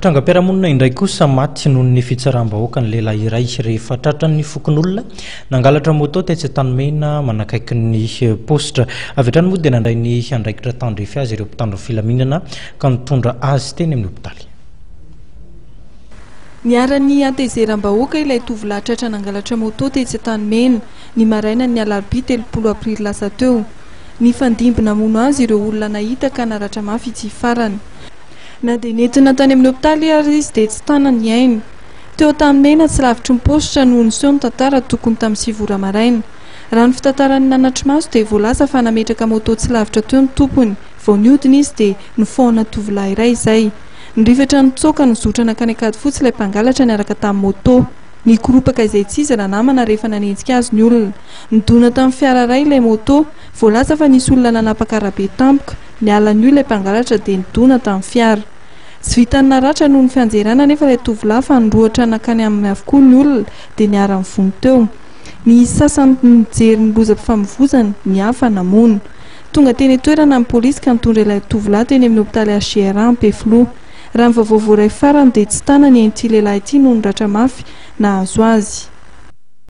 Trangam-piarahamonina indray kosa maty noho ny fitsaram-bahoaka ny lehilahy iray rehefa tratran'ny fokon'olona nangalatra moto tetsy Tanimena manakaiky ny postra. Avy hatrany moa dia nandray ny andraikitra tandrefy azy ireo mpitandro filaminana ka nitondra azy teny amin'ny hopitaly. Niara-ny antezeram-bahoaka ilay tovolahy tratra nangalatra moto tetsy Tanimena ny maraina ny alarobia 30 aprily lasa teo. Ny fandimbina mono azy ireo olona nahita ka naratra mafy tsy farany. Na dia nentina tany amin'ny hopitaly ary izy dia tsy tanany ainy. Teo Tanimena tsy lavitry ny postra noho niseho ny tantara tokony tamin'ny 7 maraina. Raha ny fitantarany nanatry maso dia voalaza fa nametraka moto tsy lavitra teo ny tompony. Vao niodina izy dia nifohana tovolahy iray izay. Nirifatra nitsoaka nizotra nakany akady fotsy ilay mpangalatra niaraka tamin'ny moto. Nikoropaka izay tsy izy raha namana rehefa nanenjika azy ny olona. Nidona tamin'ny fiara iray ilay moto, voalaza fa nisy olona nanapaka arabe tampoka. Niala an'io ilay mpangalatra dia nidona tamin'ny fiara. Tsy vitany naratra noho ny fianjerana nefa ilay tovolahy fa nirohatra nakany amin'ny avokoa ny olona dia niara mivony teo. Ny sasany nijery ny lozam-pifamoivoizana, ny hafa namono. Tonga teny toerana ny polisy ka nitondra ilay tovolahy teny amin'ny hopitaly HGR Ampefloha. Raha ny vaovao voaray farany dia tsy tanany an'ity lehilahy ity noho niratra mafy nahazo azy.